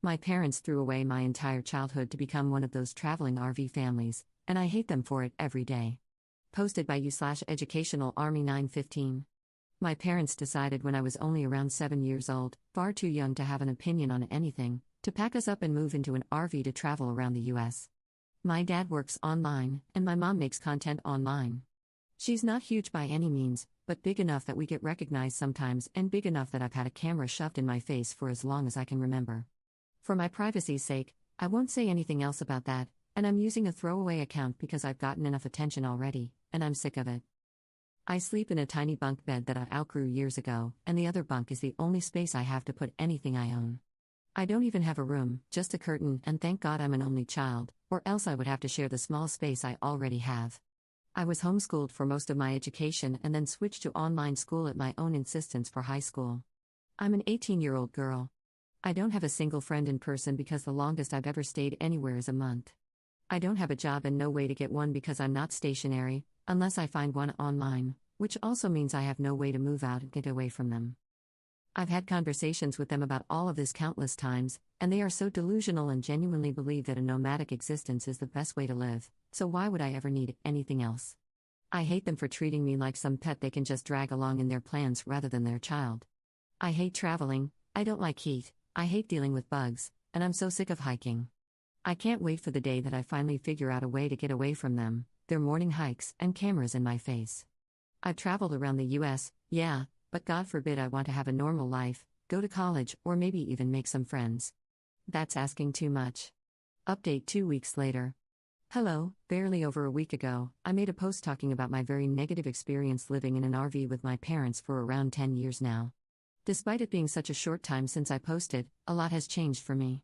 My parents threw away my entire childhood to become one of those traveling RV families, and I hate them for it every day. Posted by you/Educational Army 915. My parents decided when I was only around 7 years old, far too young to have an opinion on anything, to pack us up and move into an RV to travel around the US. My dad works online, and my mom makes content online. She's not huge by any means, but big enough that we get recognized sometimes and big enough that I've had a camera shoved in my face for as long as I can remember. For my privacy's sake, I won't say anything else about that, and I'm using a throwaway account because I've gotten enough attention already, and I'm sick of it. I sleep in a tiny bunk bed that I outgrew years ago, and the other bunk is the only space I have to put anything I own. I don't even have a room, just a curtain, and thank God I'm an only child, or else I would have to share the small space I already have. I was homeschooled for most of my education and then switched to online school at my own insistence for high school. I'm an 18-year-old girl. I don't have a single friend in person because the longest I've ever stayed anywhere is a month. I don't have a job and no way to get one because I'm not stationary, unless I find one online, which also means I have no way to move out and get away from them. I've had conversations with them about all of this countless times, and they are so delusional and genuinely believe that a nomadic existence is the best way to live, so why would I ever need anything else? I hate them for treating me like some pet they can just drag along in their plans rather than their child. I hate traveling, I don't like heat, I hate dealing with bugs, and I'm so sick of hiking. I can't wait for the day that I finally figure out a way to get away from them, their morning hikes, and cameras in my face. I've traveled around the US, yeah, but God forbid I want to have a normal life, go to college, or maybe even make some friends. That's asking too much. Update 2 weeks later. Hello, barely over a week ago, I made a post talking about my very negative experience living in an RV with my parents for around 10 years now. Despite it being such a short time since I posted, a lot has changed for me.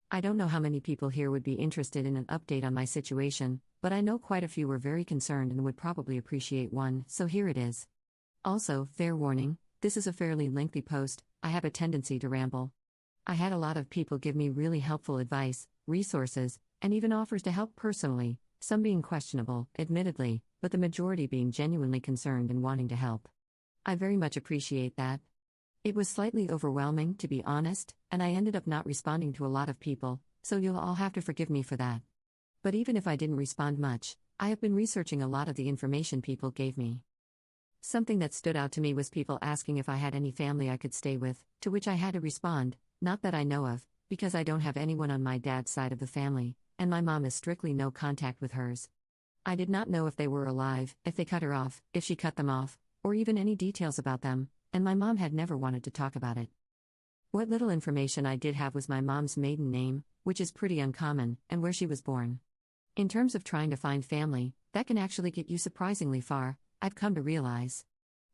I don't know how many people here would be interested in an update on my situation, but I know quite a few were very concerned and would probably appreciate one, so here it is. Also, fair warning, this is a fairly lengthy post, I have a tendency to ramble. I had a lot of people give me really helpful advice, resources, and even offers to help personally, some being questionable, admittedly, but the majority being genuinely concerned and wanting to help. I very much appreciate that. It was slightly overwhelming, to be honest, and I ended up not responding to a lot of people, so you'll all have to forgive me for that. But even if I didn't respond much, I have been researching a lot of the information people gave me. Something that stood out to me was people asking if I had any family I could stay with, to which I had to respond, not that I know of, because I don't have anyone on my dad's side of the family, and my mom has strictly no contact with hers. I did not know if they were alive, if they cut her off, if she cut them off, or even any details about them, and my mom had never wanted to talk about it. What little information I did have was my mom's maiden name, which is pretty uncommon, and where she was born. In terms of trying to find family, that can actually get you surprisingly far, I've come to realize.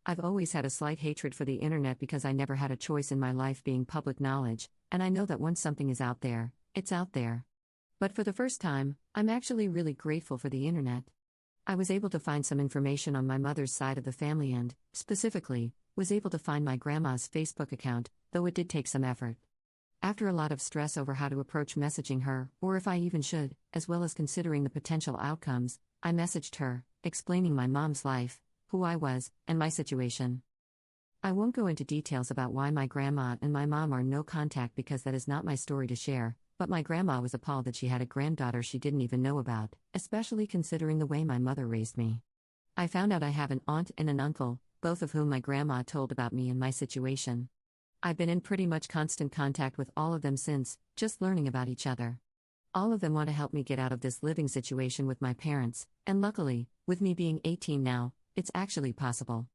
I've always had a slight hatred for the internet because I never had a choice in my life being public knowledge, and I know that once something is out there, it's out there. But for the first time, I'm actually really grateful for the internet. I was able to find some information on my mother's side of the family and, specifically, was able to find my grandma's Facebook account, though it did take some effort. After a lot of stress over how to approach messaging her, or if I even should, as well as considering the potential outcomes, I messaged her, explaining my mom's life, who I was, and my situation. I won't go into details about why my grandma and my mom are no contact because that is not my story to share, but my grandma was appalled that she had a granddaughter she didn't even know about, especially considering the way my mother raised me. I found out I have an aunt and an uncle, both of whom my grandma told about me and my situation. I've been in pretty much constant contact with all of them since, just learning about each other. All of them want to help me get out of this living situation with my parents, and luckily, with me being 18 now, it's actually possible.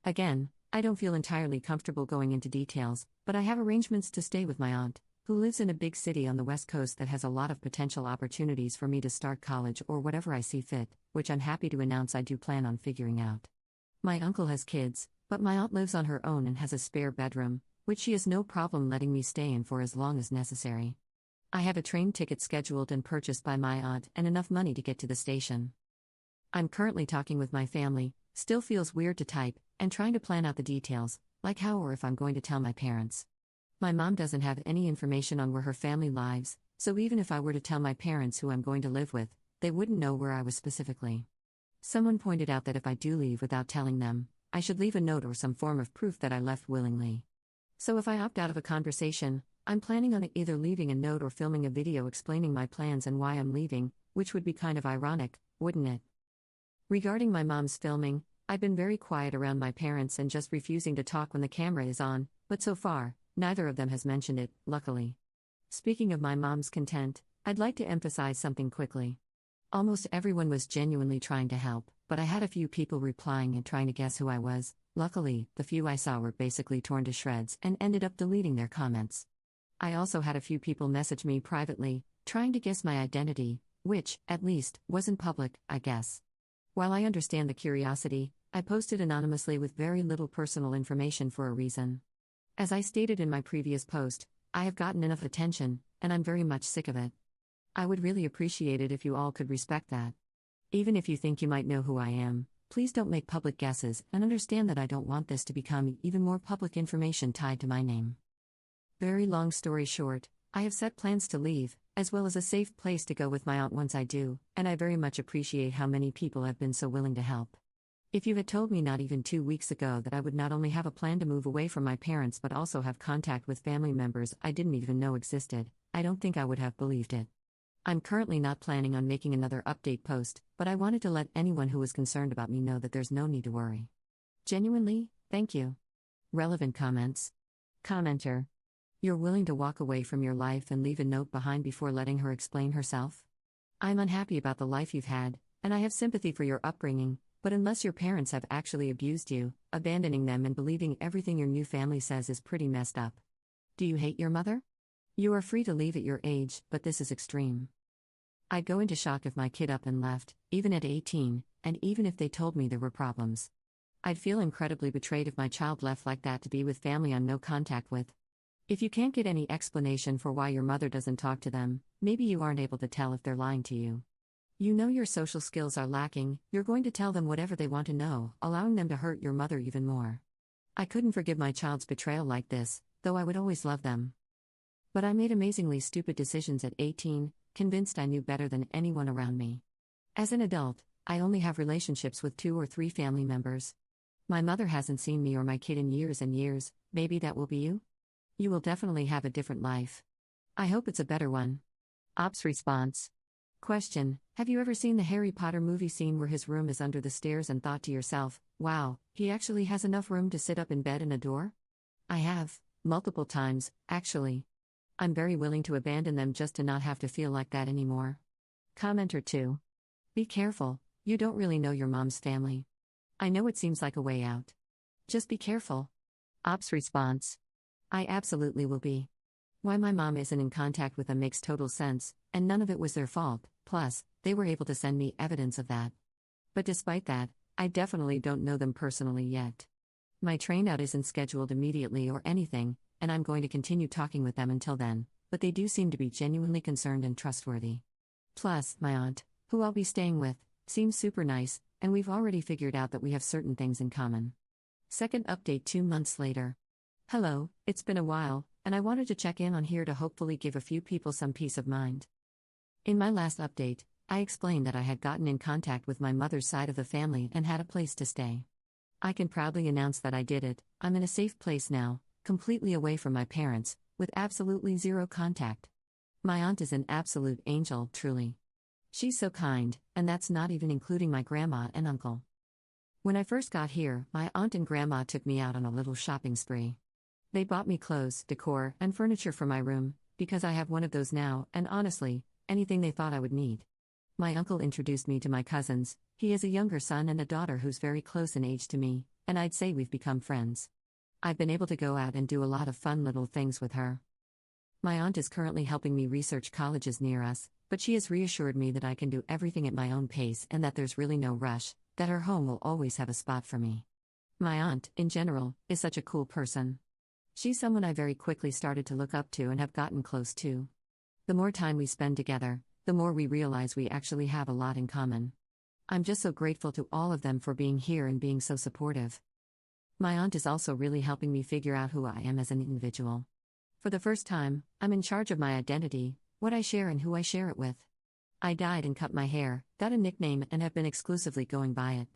Again, I don't feel entirely comfortable going into details, but I have arrangements to stay with my aunt, who lives in a big city on the West Coast that has a lot of potential opportunities for me to start college or whatever I see fit, which I'm happy to announce I do plan on figuring out. My uncle has kids, but my aunt lives on her own and has a spare bedroom, which she has no problem letting me stay in for as long as necessary. I have a train ticket scheduled and purchased by my aunt and enough money to get to the station. I'm currently talking with my family, still feels weird to type, and trying to plan out the details, like how or if I'm going to tell my parents. My mom doesn't have any information on where her family lives, so even if I were to tell my parents who I'm going to live with, they wouldn't know where I was specifically. Someone pointed out that if I do leave without telling them, I should leave a note or some form of proof that I left willingly. So if I opt out of a conversation, I'm planning on either leaving a note or filming a video explaining my plans and why I'm leaving, which would be kind of ironic, wouldn't it? Regarding my mom's filming, I've been very quiet around my parents and just refusing to talk when the camera is on, but so far, neither of them has mentioned it, luckily. Speaking of my mom's content, I'd like to emphasize something quickly. Almost everyone was genuinely trying to help, but I had a few people replying and trying to guess who I was. Luckily, the few I saw were basically torn to shreds and ended up deleting their comments. I also had a few people message me privately, trying to guess my identity, which, at least, wasn't public, I guess. While I understand the curiosity, I posted anonymously with very little personal information for a reason. As I stated in my previous post, I have gotten enough attention, and I'm very much sick of it. I would really appreciate it if you all could respect that. Even if you think you might know who I am, please don't make public guesses and understand that I don't want this to become even more public information tied to my name. Very long story short, I have set plans to leave, as well as a safe place to go with my aunt once I do, and I very much appreciate how many people have been so willing to help. If you had told me not even 2 weeks ago that I would not only have a plan to move away from my parents but also have contact with family members I didn't even know existed, I don't think I would have believed it. I'm currently not planning on making another update post, but I wanted to let anyone who was concerned about me know that there's no need to worry. Genuinely, thank you. Relevant comments. Commenter. You're willing to walk away from your life and leave a note behind before letting her explain herself? I'm unhappy about the life you've had, and I have sympathy for your upbringing, but unless your parents have actually abused you, abandoning them and believing everything your new family says is pretty messed up. Do you hate your mother? You are free to leave at your age, but this is extreme. I'd go into shock if my kid up and left, even at 18, and even if they told me there were problems. I'd feel incredibly betrayed if my child left like that to be with family I'm no contact with. If you can't get any explanation for why your mother doesn't talk to them, maybe you aren't able to tell if they're lying to you. You know your social skills are lacking, you're going to tell them whatever they want to know, allowing them to hurt your mother even more. I couldn't forgive my child's betrayal like this, though I would always love them. But I made amazingly stupid decisions at 18, convinced I knew better than anyone around me. As an adult, I only have relationships with 2 or 3 family members. My mother hasn't seen me or my kid in years and years. Maybe that will be you? You will definitely have a different life. I hope it's a better one. Ops response. Question: have you ever seen the Harry Potter movie scene where his room is under the stairs and thought to yourself, wow, he actually has enough room to sit up in bed and adore? I have, multiple times, actually. I'm very willing to abandon them just to not have to feel like that anymore. Commenter 2. Be careful, you don't really know your mom's family. I know it seems like a way out. Just be careful. Ops response. I absolutely will be. Why my mom isn't in contact with them makes total sense, and none of it was their fault, plus, they were able to send me evidence of that. But despite that, I definitely don't know them personally yet. My train out isn't scheduled immediately or anything, and I'm going to continue talking with them until then, but they do seem to be genuinely concerned and trustworthy. Plus, my aunt, who I'll be staying with, seems super nice, and we've already figured out that we have certain things in common. Second update 2 months later. Hello, it's been a while, and I wanted to check in on here to hopefully give a few people some peace of mind. In my last update, I explained that I had gotten in contact with my mother's side of the family and had a place to stay. I can proudly announce that I did it. I'm in a safe place now, completely away from my parents, with absolutely zero contact. My aunt is an absolute angel, truly. She's so kind, and that's not even including my grandma and uncle. When I first got here, my aunt and grandma took me out on a little shopping spree. They bought me clothes, decor, and furniture for my room, because I have one of those now, and honestly, anything they thought I would need. My uncle introduced me to my cousins. He has a younger son and a daughter who's very close in age to me, and I'd say we've become friends. I've been able to go out and do a lot of fun little things with her. My aunt is currently helping me research colleges near us, but she has reassured me that I can do everything at my own pace and that there's really no rush, that her home will always have a spot for me. My aunt, in general, is such a cool person. She's someone I very quickly started to look up to and have gotten close to. The more time we spend together, the more we realize we actually have a lot in common. I'm just so grateful to all of them for being here and being so supportive. My aunt is also really helping me figure out who I am as an individual. For the first time, I'm in charge of my identity, what I share and who I share it with. I dyed and cut my hair, got a nickname and have been exclusively going by it.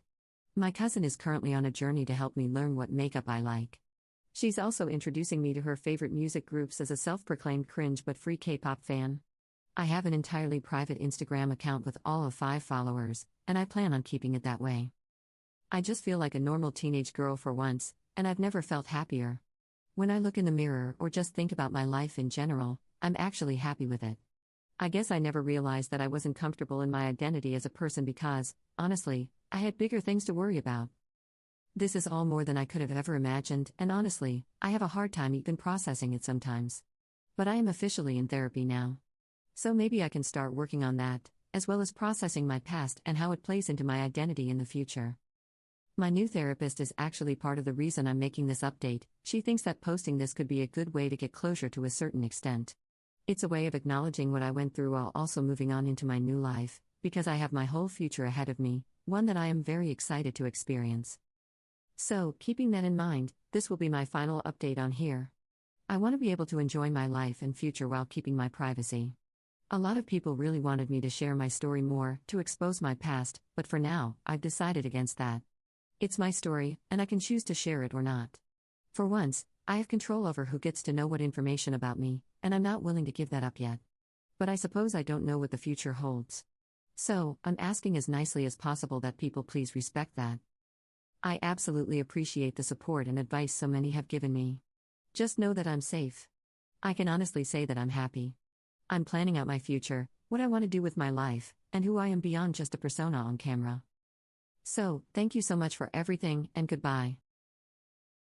My cousin is currently on a journey to help me learn what makeup I like. She's also introducing me to her favorite music groups as a self proclaimed cringe but free K pop fan. I have an entirely private Instagram account with all of 5 followers, and I plan on keeping it that way. I just feel like a normal teenage girl for once, and I've never felt happier. When I look in the mirror or just think about my life in general, I'm actually happy with it. I guess I never realized that I wasn't comfortable in my identity as a person because, honestly, I had bigger things to worry about. This is all more than I could have ever imagined, and honestly, I have a hard time even processing it sometimes. But I am officially in therapy now. So maybe I can start working on that, as well as processing my past and how it plays into my identity in the future. My new therapist is actually part of the reason I'm making this update. She thinks that posting this could be a good way to get closure to a certain extent. It's a way of acknowledging what I went through while also moving on into my new life, because I have my whole future ahead of me, one that I am very excited to experience. So, keeping that in mind, this will be my final update on here. I want to be able to enjoy my life and future while keeping my privacy. A lot of people really wanted me to share my story more, to expose my past, but for now, I've decided against that. It's my story, and I can choose to share it or not. For once, I have control over who gets to know what information about me, and I'm not willing to give that up yet. But I suppose I don't know what the future holds. So, I'm asking as nicely as possible that people please respect that. I absolutely appreciate the support and advice so many have given me. Just know that I'm safe. I can honestly say that I'm happy. I'm planning out my future, what I want to do with my life, and who I am beyond just a persona on camera. So, thank you so much for everything, and goodbye.